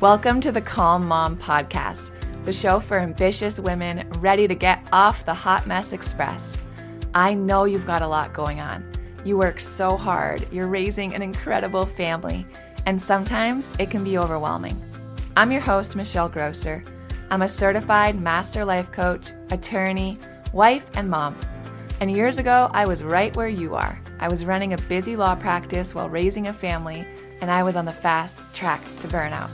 Welcome to the Calm Mom Podcast, the show for ambitious women ready to get off the hot mess express. I know you've got a lot going on. You work so hard, you're raising an incredible family, and sometimes it can be overwhelming. I'm your host, Michelle Grosser. I'm a certified master life coach, attorney, wife, and mom. And years ago, I was right where you are. I was running a busy law practice while raising a family, and I was on the fast track to burnout.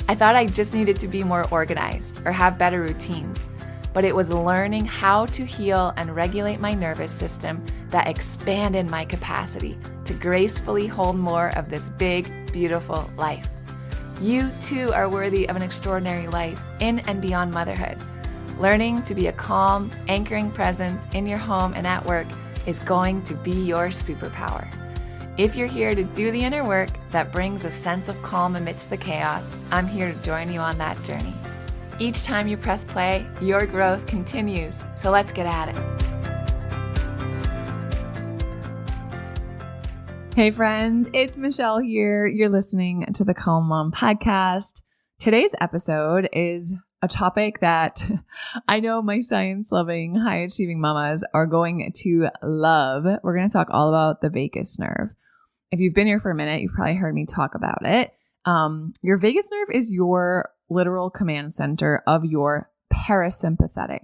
I thought I just needed to be more organized or have better routines, but it was learning how to heal and regulate my nervous system that expanded my capacity to gracefully hold more of this big, beautiful life. You too are worthy of an extraordinary life in and beyond motherhood. Learning to be a calm, anchoring presence in your home and at work is going to be your superpower. If you're here to do the inner work that brings a sense of calm amidst the chaos, I'm here to join you on that journey. Each time you press play, your growth continues. So let's get at it. Hey friends, it's Michelle here. You're listening to the Calm Mom Podcast. Today's episode is a topic that I know my science-loving, high-achieving mamas are going to love. We're going to talk all about the vagus nerve. If you've been here for a minute, you've probably heard me talk about it. Your vagus nerve is your literal command center of your parasympathetic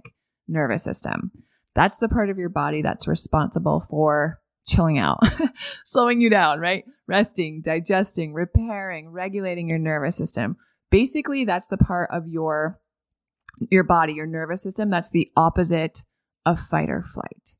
nervous system. That's the part of your body that's responsible for chilling out, slowing you down, right? Resting, digesting, repairing, regulating your nervous system. Basically, that's the part of your body, your nervous system, that's the opposite of fight or flight.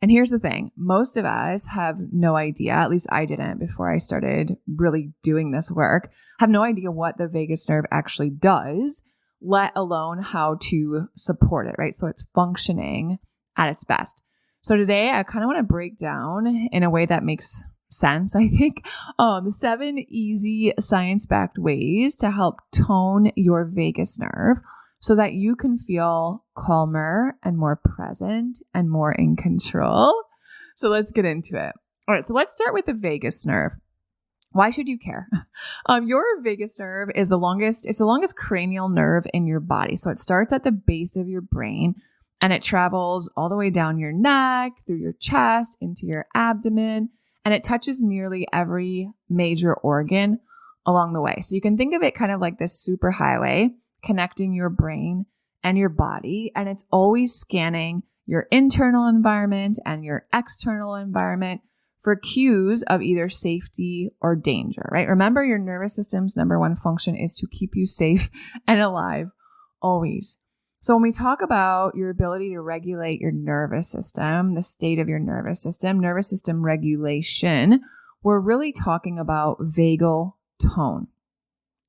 And here's the thing, most of us have no idea, at least I didn't before I started really doing this work, have no idea what the vagus nerve actually does, let alone how to support it, right? So it's functioning at its best. So today I kind of want to break down in a way that makes sense, I think, 7 easy science-backed ways to help tone your vagus nerve so that you can feel calmer and more present and more in control. So let's get into it. All right, so let's start with the vagus nerve. Why should you care? Your vagus nerve is the longest cranial nerve in your body. So it starts at the base of your brain and it travels all the way down your neck, through your chest, into your abdomen, and it touches nearly every major organ along the way. So you can think of it kind of like this superhighway connecting your brain and your body, and it's always scanning your internal environment and your external environment for cues of either safety or danger, right? Remember, your nervous system's number one function is to keep you safe and alive always. So when we talk about your ability to regulate your nervous system, the state of your nervous system regulation, we're really talking about vagal tone.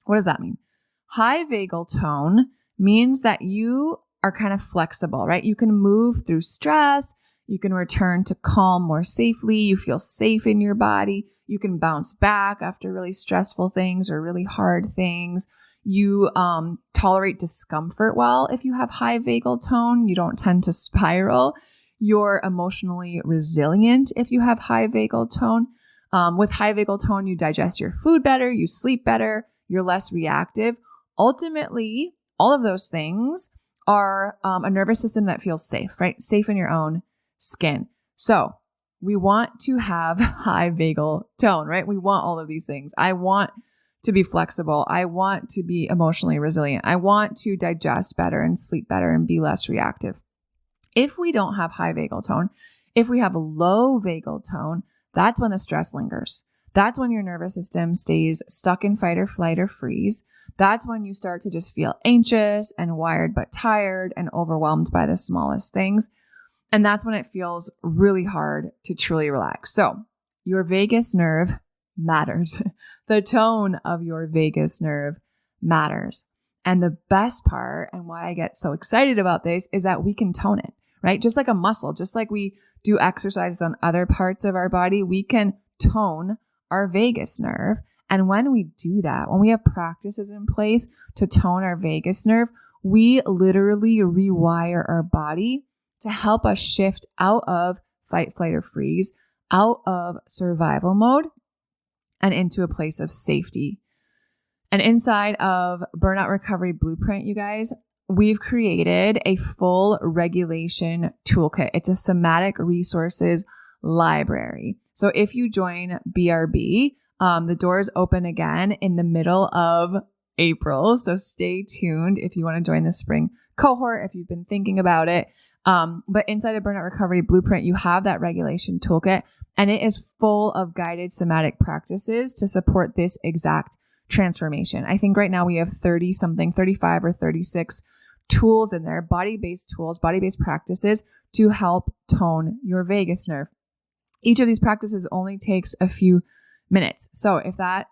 What does that mean? High vagal tone means that you are kind of flexible, right? You can move through stress. You can return to calm more safely. You feel safe in your body. You can bounce back after really stressful things or really hard things. You tolerate discomfort well if you have high vagal tone. You don't tend to spiral. You're emotionally resilient if you have high vagal tone. With high vagal tone, you digest your food better, you sleep better, you're less reactive. Ultimately, all of those things are a nervous system that feels safe, right? Safe in your own skin. So we want to have high vagal tone, right? We want all of these things. I want to be flexible. I want to be emotionally resilient. I want to digest better and sleep better and be less reactive. If we don't have high vagal tone, if we have a low vagal tone, that's when the stress lingers. That's when your nervous system stays stuck in fight or flight or freeze. That's when you start to just feel anxious and wired but tired and overwhelmed by the smallest things. And that's when it feels really hard to truly relax. So your vagus nerve matters. The tone of your vagus nerve matters. And the best part, and why I get so excited about this, is that we can tone it, right? Just like a muscle, just like we do exercises on other parts of our body, we can tone our vagus nerve. And when we do that, when we have practices in place to tone our vagus nerve, we literally rewire our body to help us shift out of fight, flight, or freeze, out of survival mode and into a place of safety And inside of Burnout Recovery Blueprint, you guys, we've created a full regulation toolkit. It's a somatic resources library. So if you join BRB, the doors open again in the middle of April. So stay tuned if you want to join the spring cohort, if you've been thinking about it. But inside of Burnout Recovery Blueprint, you have that regulation toolkit, and it is full of guided somatic practices to support this exact transformation. I think right now we have 35 or 36 tools in there, body-based tools, body-based practices to help tone your vagus nerve. Each of these practices only takes a few minutes. So if that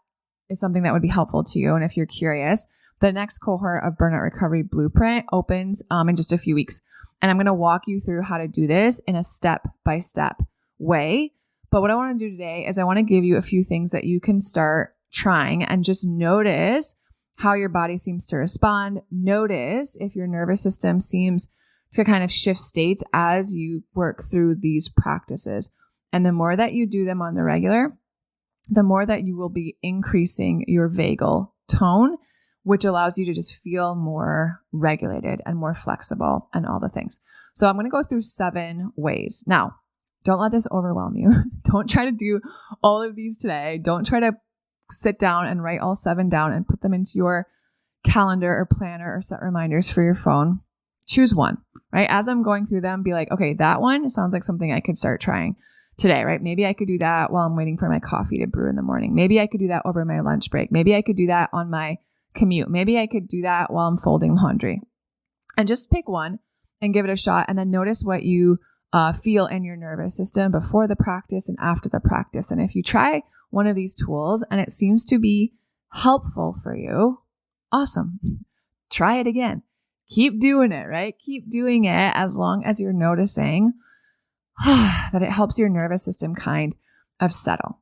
is something that would be helpful to you, and if you're curious, the next cohort of Burnout Recovery Blueprint opens in just a few weeks. And I'm going to walk you through how to do this in a step-by-step way. But what I want to do today is I want to give you a few things that you can start trying and just notice how your body seems to respond. Notice if your nervous system seems to kind of shift states as you work through these practices. And the more that you do them on the regular, the more that you will be increasing your vagal tone, which allows you to just feel more regulated and more flexible and all the things. So I'm going to go through 7 ways. Now, don't let this overwhelm you. Don't try to do all of these today. Don't try to sit down and write all 7 down and put them into your calendar or planner or set reminders for your phone. Choose one, right? As I'm going through them, be like, okay, that one sounds like something I could start trying today, right? Maybe I could do that while I'm waiting for my coffee to brew in the morning. Maybe I could do that over my lunch break. Maybe I could do that on my commute. Maybe I could do that while I'm folding laundry. And just pick one and give it a shot, and then notice what you feel in your nervous system before the practice and after the practice. And if you try one of these tools and it seems to be helpful for you, awesome. Try it again. Keep doing it, right? Keep doing it as long as you're noticing that it helps your nervous system kind of settle.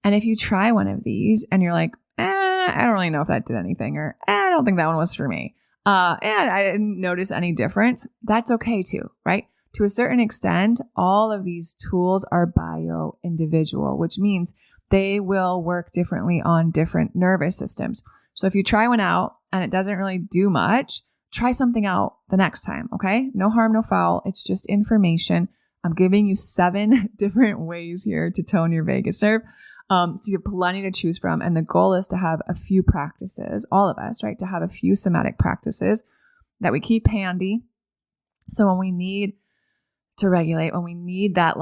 And if you try one of these and you're like, I don't really know if that did anything, or I don't think that one was for me, and I didn't notice any difference, that's okay too, right? To a certain extent, all of these tools are bio-individual, which means they will work differently on different nervous systems. So if you try one out and it doesn't really do much, try something out the next time, okay? No harm, no foul. It's just information. I'm giving you 7 different ways here to tone your vagus nerve. So you have plenty to choose from. And the goal is to have a few practices, all of us, right? To have a few somatic practices that we keep handy. So when we need to regulate, when we need that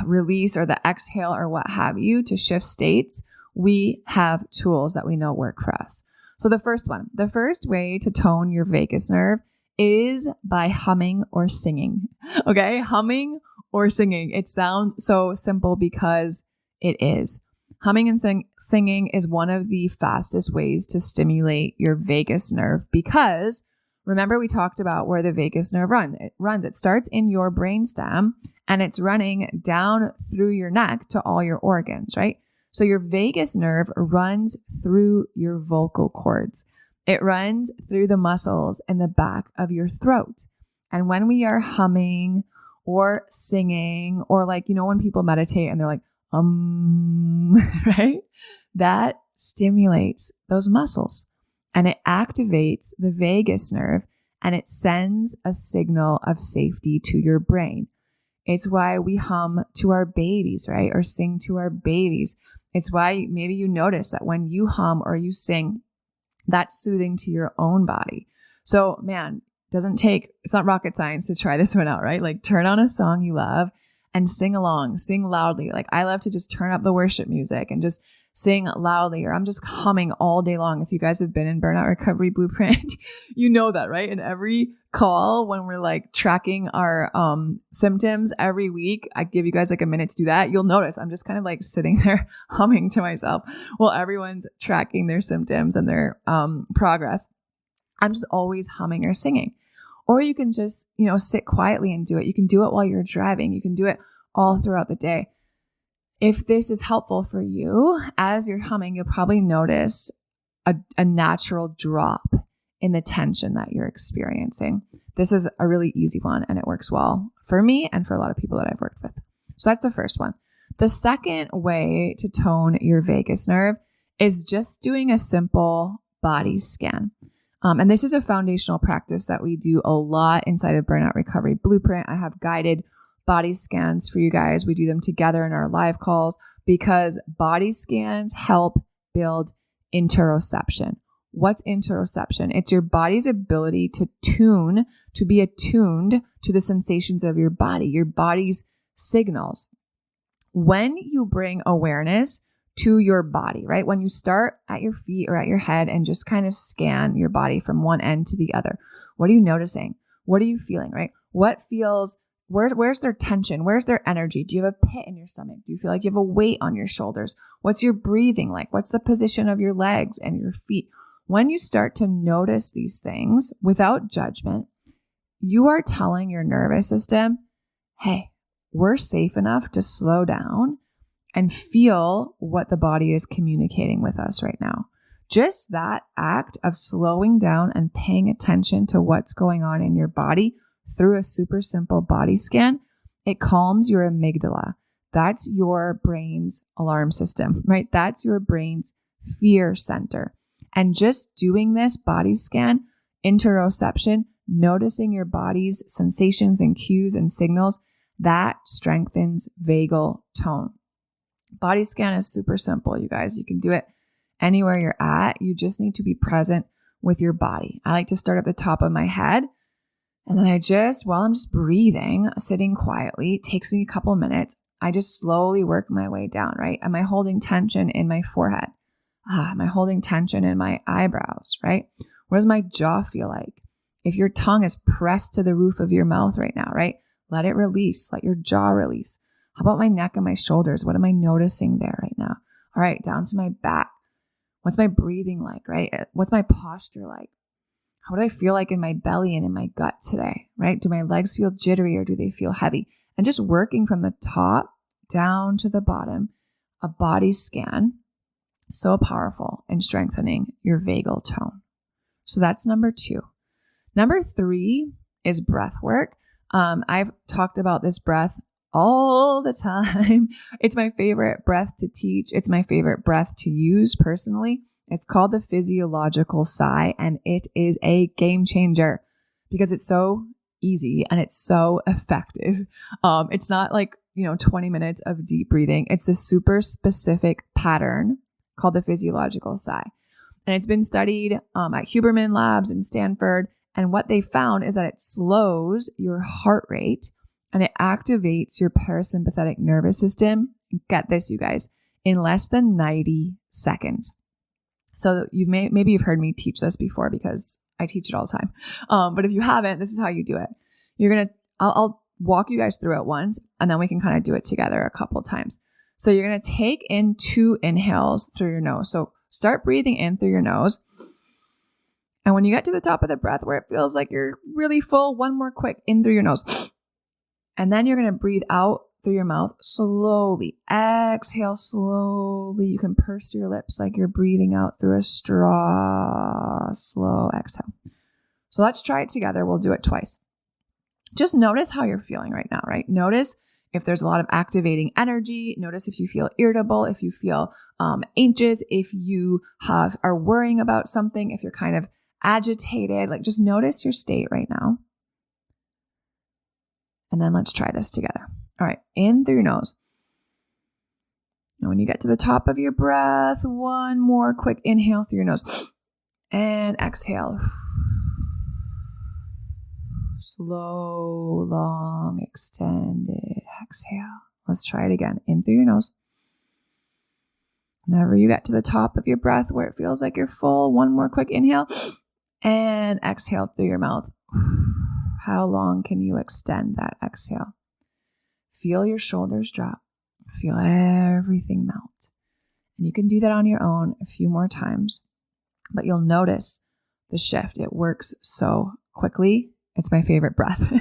release or the exhale or what have you to shift states, we have tools that we know work for us. So the first way to tone your vagus nerve is by humming or singing. Okay. Humming or singing. It sounds so simple because it is. Humming and singing is one of the fastest ways to stimulate your vagus nerve because remember we talked about where the vagus nerve runs. It starts in your brainstem and it's running down through your neck to all your organs, right? So your vagus nerve runs through your vocal cords. It runs through the muscles in the back of your throat. And when we are humming or singing, or when people meditate and they're like, right? That stimulates those muscles and it activates the vagus nerve and it sends a signal of safety to your brain. It's why we hum to our babies, right? Or sing to our babies. It's why maybe you notice that when you hum or you sing, that's soothing to your own body. So man, it's not rocket science to try this one out, right? Turn on a song you love and sing along, sing loudly. I love to just turn up the worship music and just sing loudly, or I'm just humming all day long. If you guys have been in Burnout Recovery Blueprint, you know that, right? In every call, when we're tracking our symptoms every week, I give you guys a minute to do that. You'll notice I'm just kind of sitting there humming to myself while everyone's tracking their symptoms and their progress. I'm just always humming or singing. Or you can just, sit quietly and do it. You can do it while you're driving. You can do it all throughout the day. If this is helpful for you, as you're humming, you'll probably notice a natural drop in the tension that you're experiencing. This is a really easy one and it works well for me and for a lot of people that I've worked with. So that's the first one. The second way to tone your vagus nerve is just doing a simple body scan. And this is a foundational practice that we do a lot inside of Burnout Recovery Blueprint. I have guided body scans for you guys. We do them together in our live calls because body scans help build interoception. What's interoception? It's your body's ability to be attuned to the sensations of your body, your body's signals. When you bring awareness to your body, right? When you start at your feet or at your head and just kind of scan your body from one end to the other, what are you noticing? What are you feeling, right? What feels, where's their tension? Where's their energy? Do you have a pit in your stomach? Do you feel like you have a weight on your shoulders? What's your breathing like? What's the position of your legs and your feet? When you start to notice these things without judgment, you are telling your nervous system, hey, we're safe enough to slow down and feel what the body is communicating with us right now. Just that act of slowing down and paying attention to what's going on in your body through a super simple body scan, it calms your amygdala. That's your brain's alarm system, right? That's your brain's fear center. And just doing this body scan, interoception, noticing your body's sensations and cues and signals, that strengthens vagal tone. Body scan is super simple, you guys. You can do it anywhere you're at. You just need to be present with your body. I like to start at the top of my head. And then while I'm just breathing, sitting quietly, it takes me a couple minutes. I just slowly work my way down, right? Am I holding tension in my forehead? Am I holding tension in my eyebrows, right? What does my jaw feel like? If your tongue is pressed to the roof of your mouth right now, right? Let it release. Let your jaw release. How about my neck and my shoulders? What am I noticing there right now? All right, down to my back. What's my breathing like, right? What's my posture like? How do I feel like in my belly and in my gut today, right? Do my legs feel jittery or do they feel heavy? And just working from the top down to the bottom, a body scan, so powerful in strengthening your vagal tone. So that's number 2. Number 3 is breath work. I've talked about this breath all the time. It's my favorite breath to teach. It's my favorite breath to use personally. It's called the physiological sigh, and it is a game changer because it's so easy and it's so effective. It's not like, 20 minutes of deep breathing. It's a super specific pattern called the physiological sigh. And it's been studied at Huberman Labs in Stanford. And what they found is that it slows your heart rate and it activates your parasympathetic nervous system. Get this, you guys, in less than 90 seconds. So maybe you've heard me teach this before because I teach it all the time. But if you haven't, this is how you do it. I'll walk you guys through it once, and then we can kind of do it together a couple times. So you're going to take in 2 inhales through your nose. So start breathing in through your nose. And when you get to the top of the breath where it feels like you're really full, one more quick in through your nose. And then you're going to breathe out through your mouth slowly. Exhale slowly. You can purse your lips like you're breathing out through a straw. Slow exhale. So let's try it together. We'll do it twice. Just notice how you're feeling right now, right? Notice if there's a lot of activating energy. Notice if you feel irritable, if you feel anxious, if you are worrying about something, if you're kind of agitated. Like, just notice your state right now. And then let's try this together. All right, in through your nose. And when you get to the top of your breath, one more quick inhale through your nose. And exhale. Slow, long, extended exhale. Let's try it again. In through your nose. Whenever you get to the top of your breath where it feels like you're full, one more quick inhale. And exhale through your mouth. How long can you extend that exhale? Feel your shoulders drop. Feel everything melt. And you can do that on your own a few more times, but you'll notice the shift. It works so quickly. It's my favorite breath.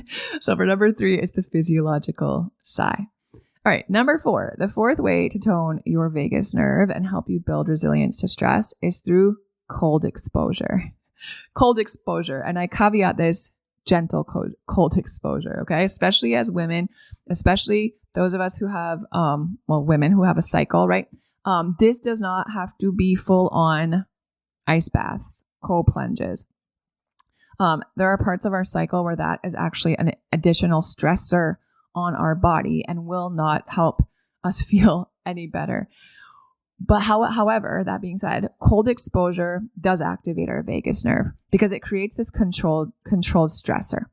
So for number 3, it's the physiological sigh. All right, number 4, the 4th way to tone your vagus nerve and help you build resilience to stress is through cold exposure. Cold exposure. And I caveat this, gentle cold exposure, okay? Especially as women, especially those of us who have, women who have a cycle, right? This does not have to be full on ice baths, cold plunges. There are parts of our cycle where that is actually an additional stressor on our body and will not help us feel any better. But however, that being said, cold exposure does activate our vagus nerve because it creates this controlled stressor.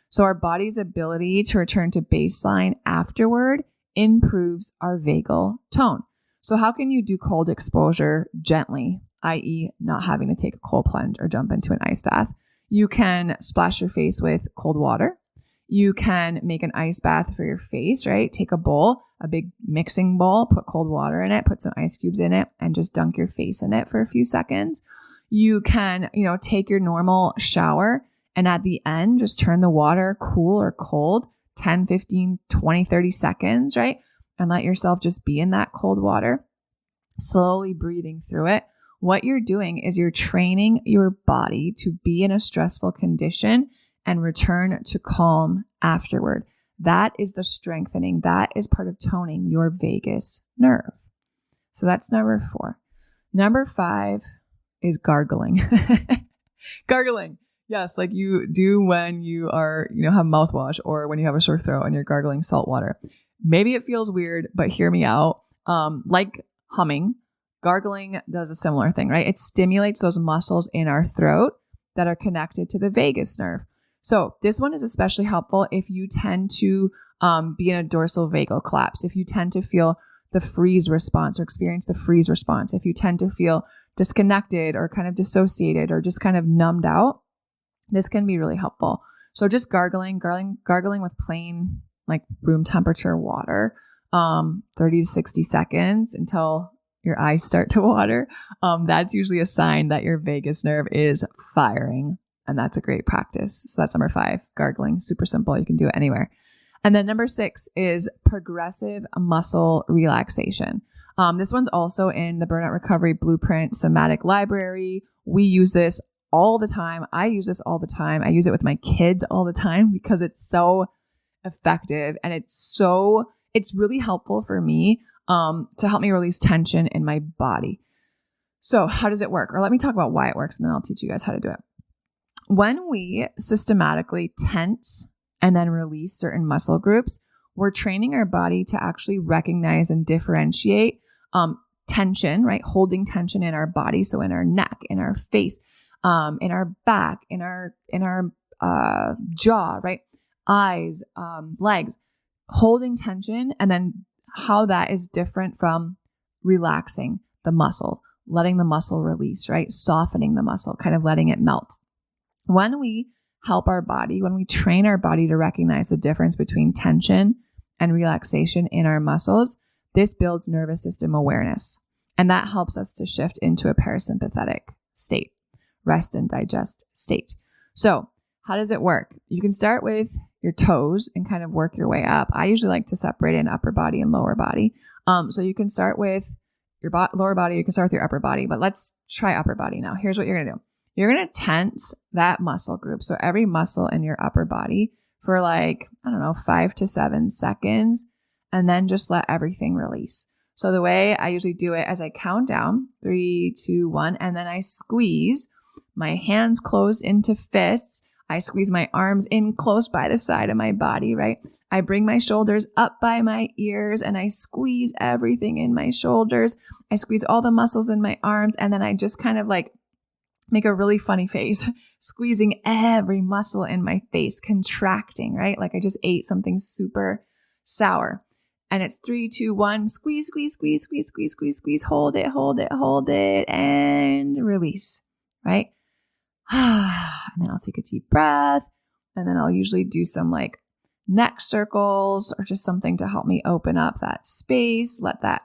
So our body's ability to return to baseline afterward improves our vagal tone. So how can you do cold exposure gently, i.e. not having to take a cold plunge or jump into an ice bath? You can splash your face with cold water. You can make an ice bath for your face, right? Take a bowl, a big mixing bowl, put cold water in it, put some ice cubes in it, and just dunk your face in it for a few seconds. You can, take your normal shower and at the end, just turn the water cool or cold, 10, 15, 20, 30 seconds, right? And let yourself just be in that cold water, slowly breathing through it. What you're doing is you're training your body to be in a stressful condition and return to calm afterward. That is the strengthening. That is part of toning your vagus nerve. So that's number 4. Number 5 is gargling. Gargling. Yes, like you do when you are, have mouthwash or when you have a sore throat and you're gargling salt water. Maybe it feels weird, but hear me out. Like humming, gargling does a similar thing, right? It stimulates those muscles in our throat that are connected to the vagus nerve. So this one is especially helpful if you tend to be in a dorsal vagal collapse, if you tend to feel the freeze response or experience the freeze response, if you tend to feel disconnected or kind of dissociated or just kind of numbed out, this can be really helpful. So just gargling with plain like room temperature water, 30 to 60 seconds until your eyes start to water. That's usually a sign that your vagus nerve is firing. And that's a great practice. So that's number 5, gargling, super simple. You can do it anywhere. And then number 6 is progressive muscle relaxation. This one's also in the Burnout Recovery Blueprint Somatic Library. We use this all the time. I use this all the time. I use it with my kids all the time because it's so effective and it's really helpful for me to help me release tension in my body. So how does it work? Or let me talk about why it works and then I'll teach you guys how to do it. When we systematically tense and then release certain muscle groups, we're training our body to actually recognize and differentiate tension, right? Holding tension in our body. So in our neck, in our face, in our back, in our jaw, right? Eyes, legs, holding tension, and then how that is different from relaxing the muscle, letting the muscle release, right? Softening the muscle, kind of letting it melt. When we help our body, when we train our body to recognize the difference between tension and relaxation in our muscles, this builds nervous system awareness. And that helps us to shift into a parasympathetic state, rest and digest state. So how does it work? You can start with your toes and kind of work your way up. I usually like to separate in upper body and lower body. So you can start with your lower body, you can start with your upper body, but let's try upper body now. Here's what you're going to do. You're going to tense that muscle group. So every muscle in your upper body for 5 to 7 seconds, and then just let everything release. So the way I usually do it is I count down 3, 2, 1, and then I squeeze my hands closed into fists. I squeeze my arms in close by the side of my body, right? I bring my shoulders up by my ears and I squeeze everything in my shoulders. I squeeze all the muscles in my arms, and then I just kind of make a really funny face, squeezing every muscle in my face, contracting, right? Like I just ate something super sour. And it's 3, 2, 1, squeeze, squeeze, squeeze, squeeze, squeeze, squeeze, squeeze, hold it, hold it, hold it, and release, right? And then I'll take a deep breath, and then I'll usually do some neck circles or just something to help me open up that space, let that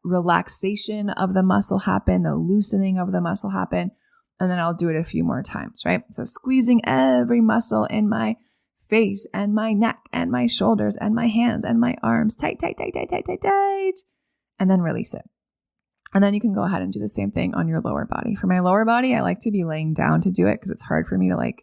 relaxation of the muscle happen, the loosening of the muscle happen, and then I'll do it a few more times, right? So squeezing every muscle in my face and my neck and my shoulders and my hands and my arms tight, tight, tight, tight, tight, tight, tight, and then release it. And then you can go ahead and do the same thing on your lower body. For my lower body, I like to be laying down to do it because it's hard for me to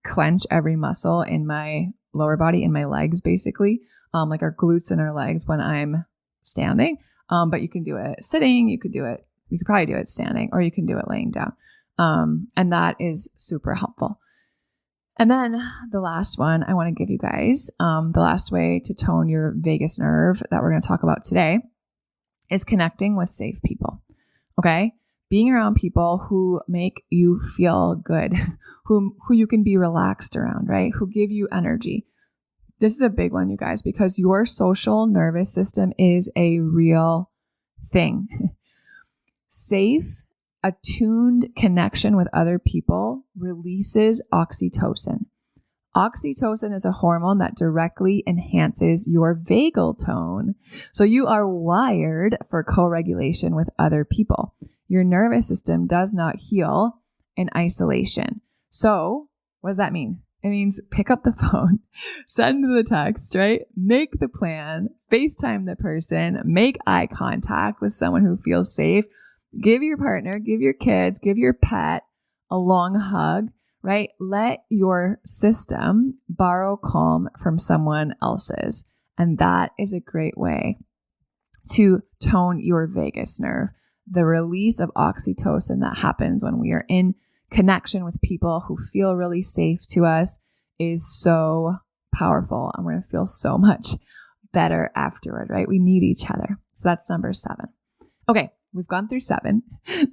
clench every muscle in my lower body, in my legs, basically, like our glutes and our legs when I'm standing. But you can do it sitting, you could probably do it standing, or you can do it laying down. And that is super helpful. And then the last one I want to give you guys, the last way to tone your vagus nerve that we're going to talk about today is connecting with safe people. Okay? Being around people who make you feel good, who you can be relaxed around, right? Who give you energy. This is a big one, you guys, because your social nervous system is a real thing. Safe, attuned connection with other people releases oxytocin. Oxytocin is a hormone that directly enhances your vagal tone. So you are wired for co-regulation with other people. Your nervous system does not heal in isolation. So what does that mean? It means pick up the phone, send the text, right? Make the plan, FaceTime the person, make eye contact with someone who feels safe. Give your partner, give your kids, give your pet a long hug, right? Let your system borrow calm from someone else's. And that is a great way to tone your vagus nerve. The release of oxytocin that happens when we are in connection with people who feel really safe to us is so powerful. And we're going to feel so much better afterward, right? We need each other. So that's number 7. Okay, we've gone through 7.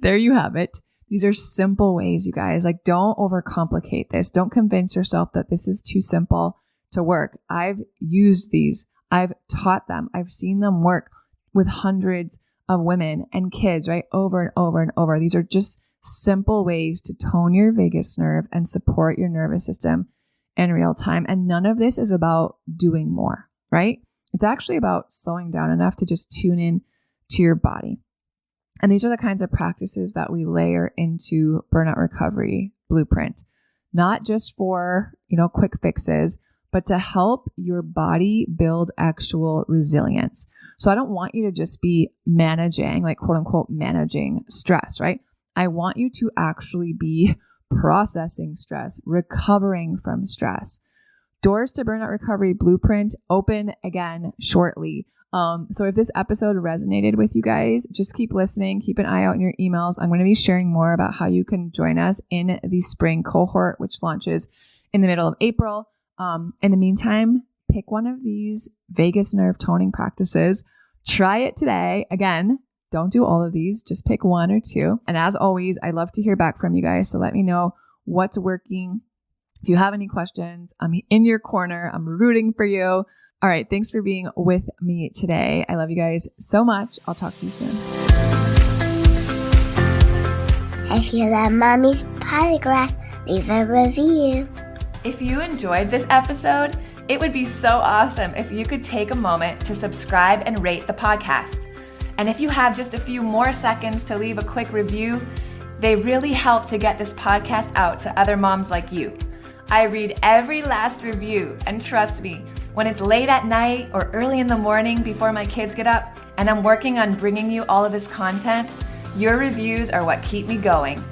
There you have it. These are simple ways, you guys. Like, don't overcomplicate this. Don't convince yourself that this is too simple to work. I've used these. I've taught them. I've seen them work with hundreds of women and kids, right? Over and over and over. These are just simple ways to tone your vagus nerve and support your nervous system in real time. And none of this is about doing more, right? It's actually about slowing down enough to just tune in to your body. And these are the kinds of practices that we layer into Burnout Recovery Blueprint, not just for, quick fixes, but to help your body build actual resilience. So I don't want you to just be managing, like quote unquote, managing stress, right? I want you to actually be processing stress, recovering from stress. Doors to Burnout Recovery Blueprint open again shortly. So if this episode resonated with you guys, just keep listening, keep an eye out in your emails. I'm going to be sharing more about how you can join us in the spring cohort, which launches in the middle of April. In the meantime, pick one of these vagus nerve toning practices. Try it today. Again, don't do all of these. Just pick 1 or 2. And as always, I love to hear back from you guys. So let me know what's working. If you have any questions, I'm in your corner. I'm rooting for you. All right. Thanks for being with me today. I love you guys so much. I'll talk to you soon. If you love Mommy's Podcast, leave a review. If you enjoyed this episode, it would be so awesome if you could take a moment to subscribe and rate the podcast. And if you have just a few more seconds to leave a quick review, they really help to get this podcast out to other moms like you. I read every last review, and trust me, when it's late at night or early in the morning before my kids get up and I'm working on bringing you all of this content, your reviews are what keep me going.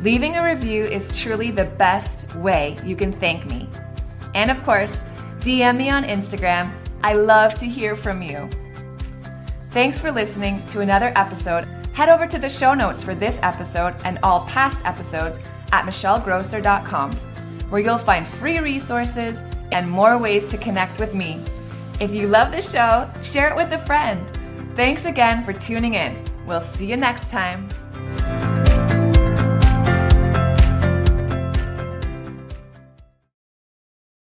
Leaving a review is truly the best way you can thank me. And of course, DM me on Instagram. I love to hear from you. Thanks for listening to another episode. Head over to the show notes for this episode and all past episodes at michellegrosser.com, where you'll find free resources and more ways to connect with me. If you love the show, share it with a friend. Thanks again for tuning in. We'll see you next time.